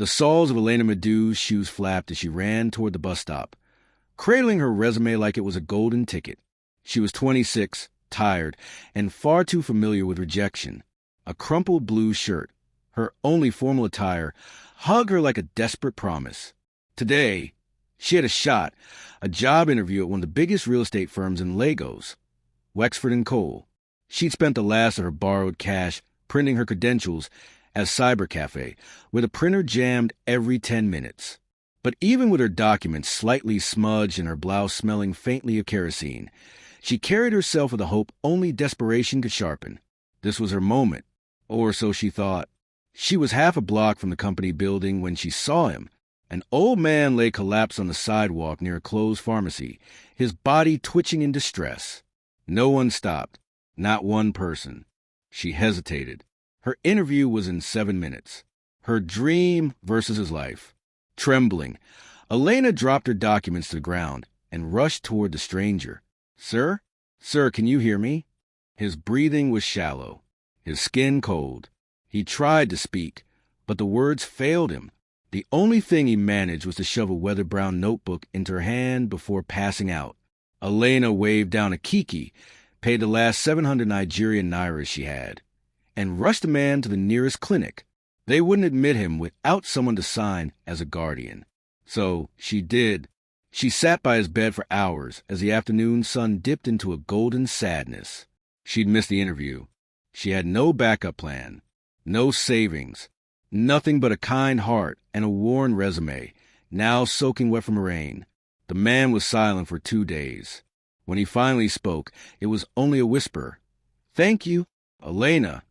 The soles of Elena Madu's shoes flapped as she ran toward the bus stop, cradling her resume like it was a golden ticket. She was 26, tired, and far too familiar with rejection. A crumpled blue shirt, her only formal attire, hugged her like a desperate promise. Today, she had a shot, a job interview at one of the biggest real estate firms in Lagos, Wexford & Cole. She'd spent the last of her borrowed cash printing her credentials at a cyber cafe, where the printer jammed every 10 minutes. But even with her documents slightly smudged and her blouse smelling faintly of kerosene, she carried herself with a hope only desperation could sharpen. This was her moment, or so she thought. She was half a block from the company building when she saw him. An old man lay collapsed on the sidewalk near a closed pharmacy, his body twitching in distress. No one stopped, not one person. She hesitated. Her interview was in 7 minutes. Her dream versus his life. Trembling, Elena dropped her documents to the ground and rushed toward the stranger. "Sir? Sir, can you hear me?" His breathing was shallow, his skin cold. He tried to speak, but the words failed him. The only thing he managed was to shove a weather-brown notebook into her hand before passing out. Elena waved down a kiki, paid the last 700 Nigerian nairas she had, and rushed the man to the nearest clinic. They wouldn't admit him without someone to sign as a guardian. So she did. She sat by his bed for hours as the afternoon sun dipped into a golden sadness. She'd missed the interview. She had no backup plan, no savings, nothing but a kind heart and a worn resume, now soaking wet from rain. The man was silent for 2 days. When he finally spoke, it was only a whisper. "Thank you, Elena."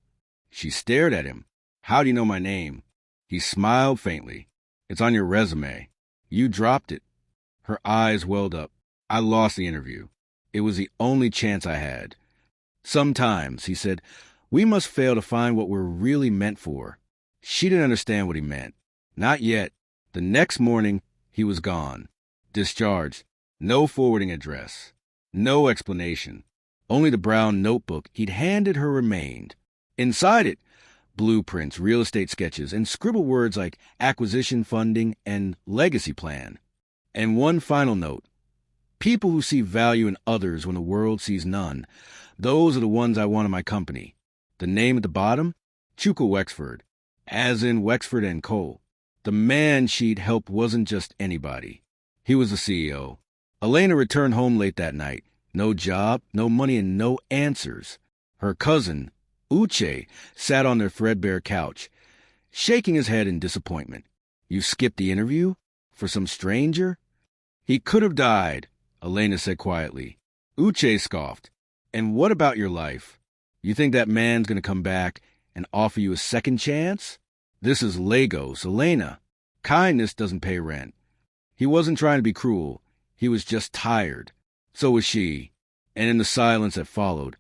She stared at him. "How do you know my name?" He smiled faintly. "It's on your resume. You dropped it." Her eyes welled up. "I lost the interview. It was the only chance I had." "Sometimes," he said, "we must fail to find what we're really meant for." She didn't understand what he meant. Not yet. The next morning, he was gone. Discharged. No forwarding address. No explanation. Only the brown notebook he'd handed her remained. Inside it, blueprints, real estate sketches, and scribbled words like acquisition funding and legacy plan. And one final note. "People who see value in others when the world sees none, those are the ones I want in my company." The name at the bottom? Chuka Wexford, as in Wexford & Cole. The man she'd helped wasn't just anybody. He was the CEO. Elena returned home late that night. No job, no money, and no answers. Her cousin, Uche, sat on their threadbare couch, shaking his head in disappointment. "You skipped the interview? For some stranger?" "He could have died," Elena said quietly. Uche scoffed. "And what about your life? You think that man's going to come back and offer you a second chance? This is Lagos, Elena. Kindness doesn't pay rent." He wasn't trying to be cruel. He was just tired. So was she. And in the silence that followed,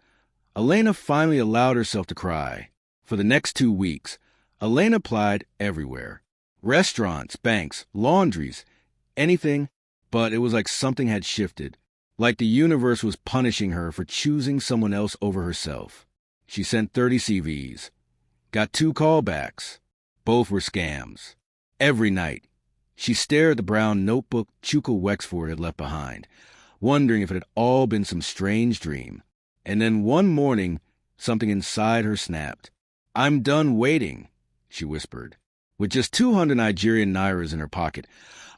Elena finally allowed herself to cry. For the next 2 weeks, Elena applied everywhere. Restaurants, banks, laundries, anything, but it was like something had shifted. Like the universe was punishing her for choosing someone else over herself. She sent 30 CVs. Got 2 callbacks. Both were scams. Every night, she stared at the brown notebook Chuka Wexford had left behind, wondering if it had all been some strange dream. And then one morning, something inside her snapped. "I'm done waiting," she whispered. With just 200 Nigerian nairas in her pocket,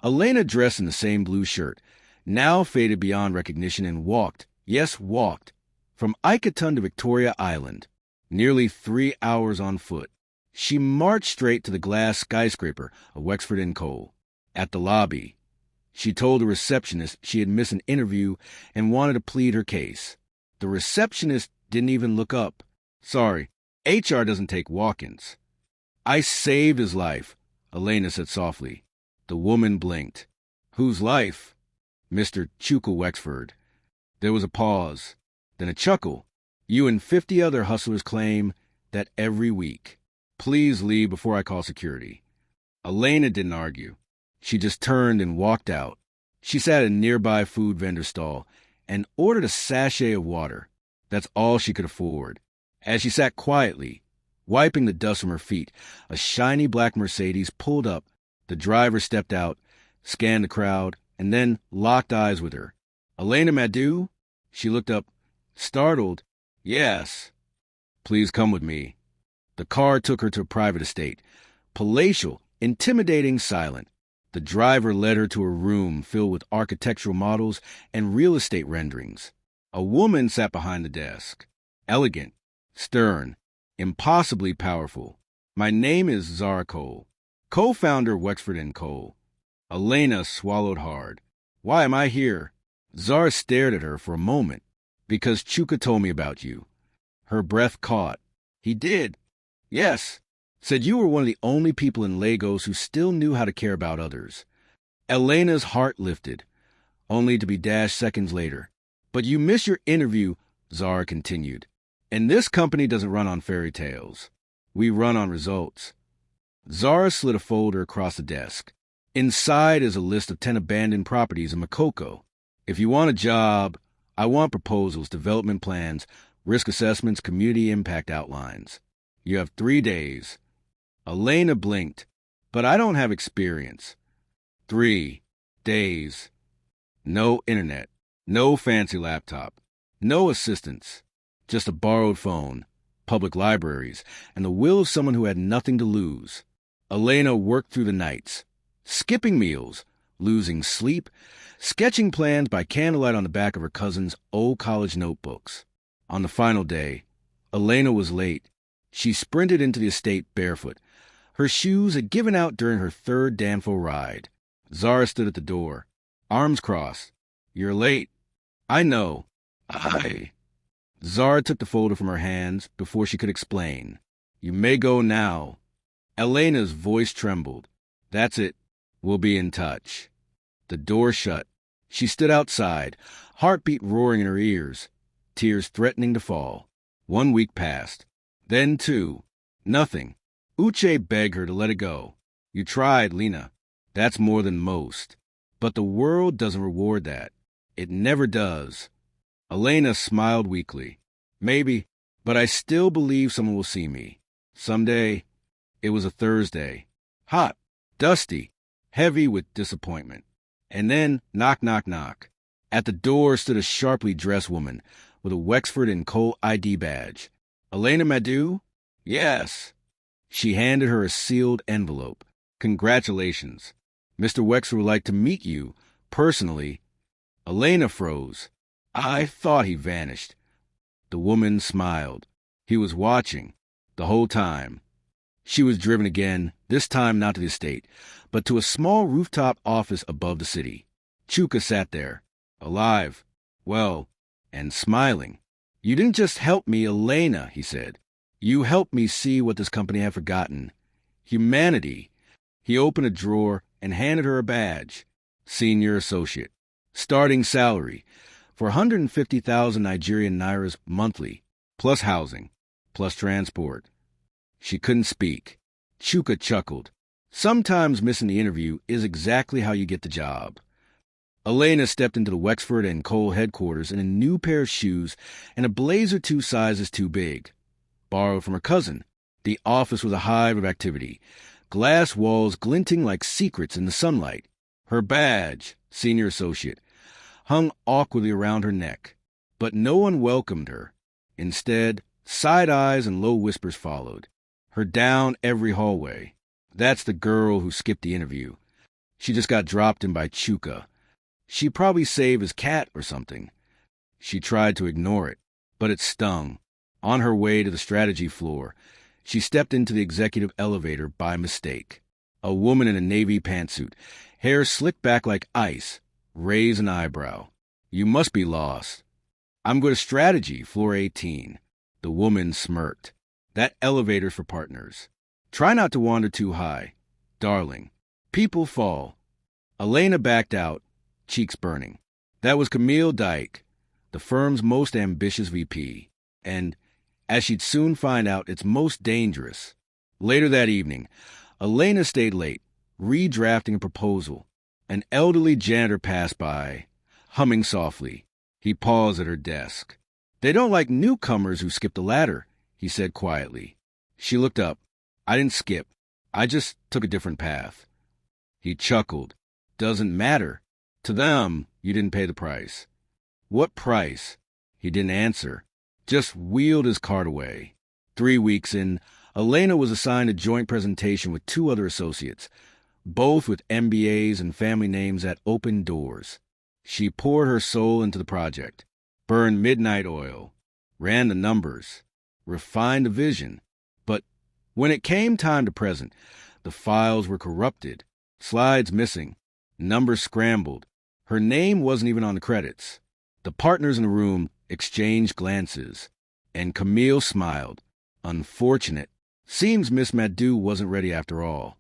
Elena dressed in the same blue shirt, now faded beyond recognition, and walked, yes, walked, from Iketon to Victoria Island, nearly 3 hours on foot. She marched straight to the glass skyscraper of Wexford & Cole. At the lobby, she told the receptionist she had missed an interview and wanted to plead her case. The receptionist didn't even look up. "Sorry, HR doesn't take walk-ins." "I saved his life," Elena said softly. The woman blinked. "Whose life?" "Mr. Chuka Wexford." There was a pause, then a chuckle. "You and 50 other hustlers claim that every week. Please leave before I call security." Elena didn't argue. She just turned and walked out. She sat at a nearby food vendor stall and ordered a sachet of water. That's all she could afford. As she sat quietly, wiping the dust from her feet, a shiny black Mercedes pulled up The driver stepped out, scanned the crowd, and then locked eyes with her. Elena Madu? She looked up, startled. Yes. Please come with me. The car took her to a private estate. Palatial, intimidating, silent. The driver led her to a room filled with architectural models and real estate renderings. A woman sat behind the desk. Elegant, stern, impossibly powerful. My name is Zara Cole, co-founder of Wexford & Cole. Elena swallowed hard. Why am I here? Zara stared at her for a moment. Because Chuka told me about you. Her breath caught. He did? Yes. Said you were one of the only people in Lagos who still knew how to care about others. Elena's heart lifted, only to be dashed seconds later. But you missed your interview, Zara continued. And this company doesn't run on fairy tales. We run on results. Zara slid a folder across the desk. Inside is a list of 10 abandoned properties in Makoko. If you want a job, I want proposals, development plans, risk assessments, community impact outlines. You have 3 days. Elena blinked. But I don't have experience. 3 days. No internet. No fancy laptop. No assistance. Just a borrowed phone, public libraries, and the will of someone who had nothing to lose. Elena worked through the nights, skipping meals, losing sleep, sketching plans by candlelight on the back of her cousin's old college notebooks. On the final day, Elena was late. She sprinted into the estate barefoot. Her shoes had given out during her 3rd Danfo ride. Zara stood at the door, arms crossed. You're late. I know. Zara took the folder from her hands before she could explain. You may go now. Elena's voice trembled. That's it. We'll be in touch. The door shut. She stood outside, heartbeat roaring in her ears, tears threatening to fall. 1 week passed. Then 2. Nothing. Uche begged her to let it go. You tried, Lena. That's more than most. But the world doesn't reward that. It never does. Elena smiled weakly. Maybe, but I still believe someone will see me. Someday. It was a Thursday. Hot, dusty, heavy with disappointment. And then, knock, knock, knock. At the door stood a sharply dressed woman with a Wexford & Cole ID badge. Elena Madu? Yes. She handed her a sealed envelope. Congratulations. Mr. Wexford would like to meet you, personally. Elena froze. I thought he vanished. The woman smiled. He was watching, the whole time. She was driven again, this time not to the estate, but to a small rooftop office above the city. Chuka sat there, alive, well, and smiling. You didn't just help me, Elena, he said. You helped me see what this company had forgotten. Humanity. He opened a drawer and handed her a badge. Senior associate. Starting salary. For 150,000 Nigerian nairas monthly, plus housing, plus transport. She couldn't speak. Chuka chuckled. Sometimes missing the interview is exactly how you get the job. Elena stepped into the Wexford & Cole headquarters in a new pair of shoes and a blazer 2 sizes too big. Borrowed from her cousin. The office was a hive of activity. Glass walls glinting like secrets in the sunlight. Her badge, senior associate, hung awkwardly around her neck. But no one welcomed her. Instead, side eyes and low whispers followed. Her down every hallway. That's the girl who skipped the interview. She just got dropped in by Chuka. She probably saved his cat or something. She tried to ignore it, but it stung. On her way to the strategy floor, she stepped into the executive elevator by mistake. A woman in a navy pantsuit, hair slicked back like ice, raised an eyebrow. You must be lost. I'm going to strategy, floor 18. The woman smirked. That elevator's for partners. Try not to wander too high. Darling, people fall. Elena backed out, cheeks burning. That was Camille Dyke, the firm's most ambitious VP, and, as she'd soon find out, its most dangerous. Later that evening, Elena stayed late, redrafting a proposal. An elderly janitor passed by, humming softly. He paused at her desk. They don't like newcomers who skip the ladder, he said quietly. She looked up. I didn't skip. I just took a different path. He chuckled. Doesn't matter. To them, you didn't pay the price. What price? He didn't answer, just wheeled his cart away. 3 weeks in, Elena was assigned a joint presentation with 2 other associates, both with MBAs and family names that opened doors. She poured her soul into the project, burned midnight oil, ran the numbers, refined the vision. But when it came time to present, the files were corrupted, slides missing, numbers scrambled. Her name wasn't even on the credits. The partners in the room exchanged glances, and Camille smiled. Unfortunate. Seems Miss Madu wasn't ready after all.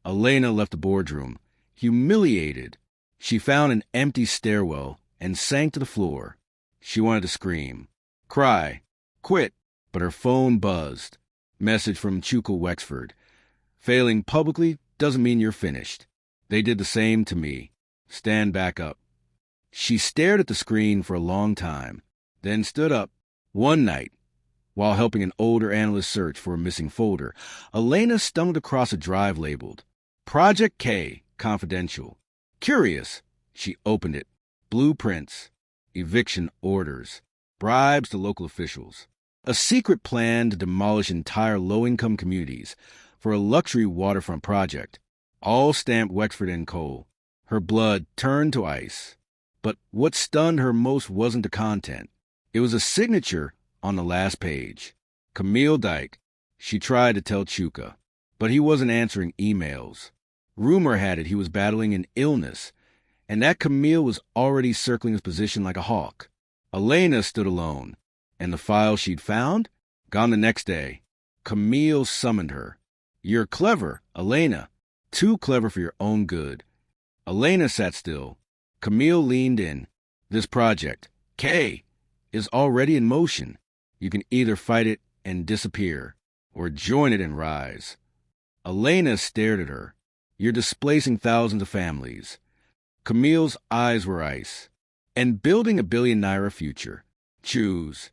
Elena left the boardroom, humiliated. She found an empty stairwell and sank to the floor. She wanted to scream, cry, quit, but her phone buzzed. Message from Chuka Wexford. Failing publicly doesn't mean you're finished. They did the same to me. Stand back up. She stared at the screen for a long time, then stood up. One night, while helping an older analyst search for a missing folder, Elena stumbled across a drive labeled Project K, Confidential. Curious, she opened it. Blueprints, eviction orders, bribes to local officials. A secret plan to demolish entire low-income communities for a luxury waterfront project, all stamped Wexford and Cole. Her blood turned to ice. But what stunned her most wasn't the content. It was a signature on the last page. Camille Dyke. She tried to tell Chuka, but he wasn't answering emails. Rumor had it he was battling an illness, and that Camille was already circling his position like a hawk. Elena stood alone, and the file she'd found? Gone the next day. Camille summoned her. You're clever, Elena. Too clever for your own good. Elena sat still. Camille leaned in. This project, K, is already in motion. You can either fight it and disappear, or join it and rise. Elena stared at her. You're displacing thousands of families. Camille's eyes were ice. And building a billion-naira future. Choose.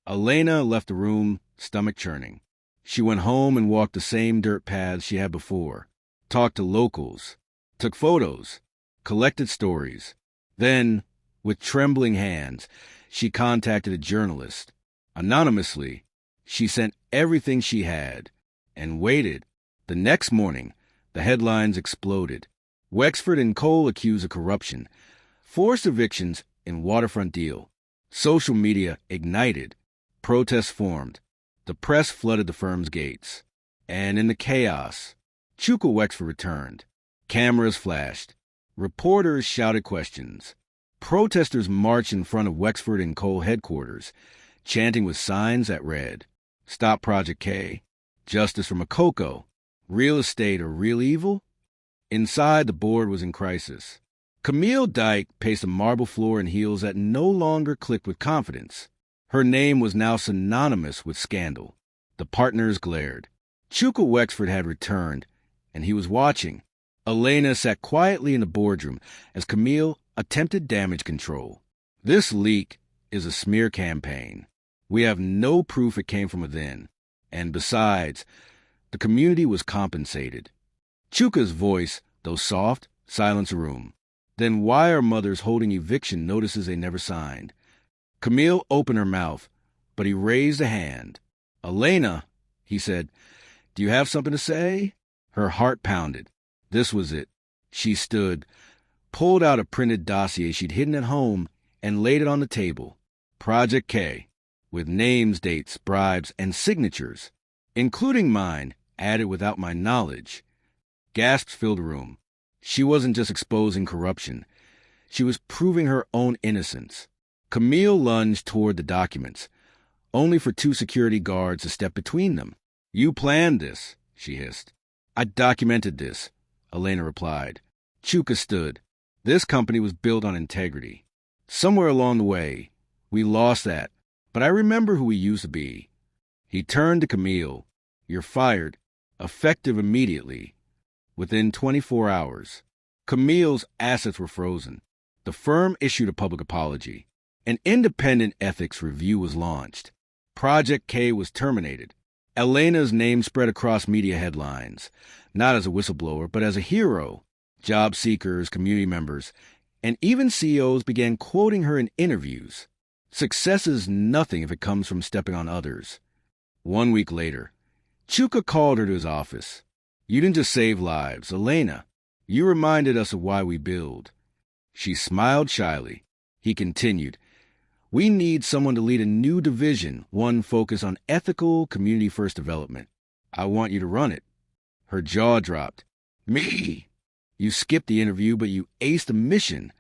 Elena left the room, stomach churning. She went home and walked the same dirt paths she had before. Talked to locals. Took photos. Collected stories. Then, with trembling hands, she contacted a journalist. Anonymously, she sent everything she had and waited. The next morning, the headlines exploded. Wexford and Cole accused of corruption. Forced evictions in waterfront deal. Social media ignited. Protests formed. The press flooded the firm's gates. And in the chaos, Chuka Wexford returned. Cameras flashed. Reporters shouted questions. Protesters marched in front of Wexford and Cole headquarters, chanting with signs that read, Stop Project K, Justice for Makoko, Real Estate or Real Evil? Inside, the board was in crisis. Camille Dyke paced a marble floor in heels that no longer clicked with confidence. Her name was now synonymous with scandal. The partners glared. Chuka Wexford had returned, and he was watching. Elena sat quietly in the boardroom as Camille attempted damage control. This leak is a smear campaign. We have no proof it came from within. And besides, the community was compensated. Chuka's voice, though soft, silenced the room. Then why are mothers holding eviction notices they never signed? Camille opened her mouth, but he raised a hand. Elena, he said, do you have something to say? Her heart pounded. This was it. She stood, pulled out a printed dossier she'd hidden at home, and laid it on the table. Project K, with names, dates, bribes, and signatures, including mine, added without my knowledge. Gasps filled the room. She wasn't just exposing corruption. She was proving her own innocence. Camille lunged toward the documents, only for 2 security guards to step between them. You planned this, she hissed. I documented this, Elena replied. Chuka stood. This company was built on integrity. Somewhere along the way, we lost that, but I remember who we used to be. He turned to Camille. You're fired, effective immediately. Within 24 hours. Camille's assets were frozen. The firm issued a public apology. An independent ethics review was launched. Project K was terminated. Elena's name spread across media headlines, not as a whistleblower, but as a hero. Job seekers, community members, and even CEOs began quoting her in interviews. Success is nothing if it comes from stepping on others. 1 week later, Chuka called her to his office. You didn't just save lives, Elena. You reminded us of why we build. She smiled shyly. He continued, we need someone to lead a new division, one focused on ethical, community-first development. I want you to run it. Her jaw dropped. Me? You skipped the interview, but you aced the mission.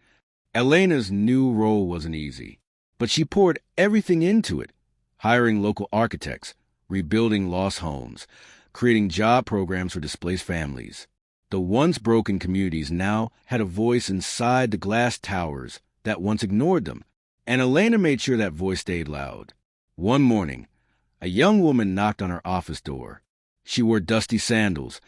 Elena's new role wasn't easy, but she poured everything into it, hiring local architects, rebuilding lost homes, creating job programs for displaced families. The once broken communities now had a voice inside the glass towers that once ignored them, and Elena made sure that voice stayed loud. One morning, a young woman knocked on her office door. She wore dusty sandals,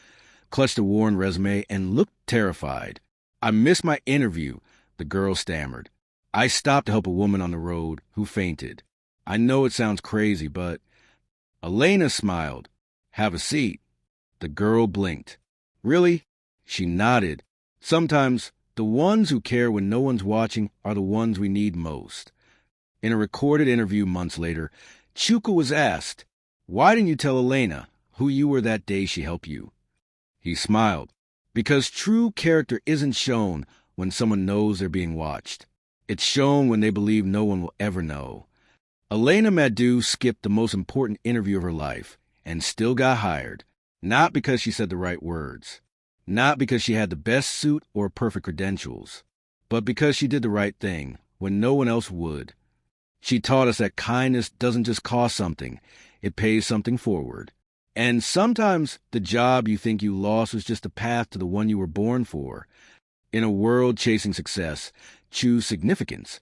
clutched a worn resume, and looked terrified. I missed my interview, the girl stammered. I stopped to help a woman on the road who fainted. I know it sounds crazy, but... Elena smiled. Have a seat. The girl blinked. Really? She nodded. Sometimes the ones who care when no one's watching are the ones we need most. In a recorded interview months later, Chuka was asked, why didn't you tell Elena who you were that day she helped you? He smiled. Because true character isn't shown when someone knows they're being watched. It's shown when they believe no one will ever know. Elena Madu skipped the most important interview of her life and still got hired, not because she said the right words, not because she had the best suit or perfect credentials, but because she did the right thing when no one else would. She taught us that kindness doesn't just cost something, it pays something forward. And sometimes the job you think you lost was just a path to the one you were born for. In a world chasing success, choose significance,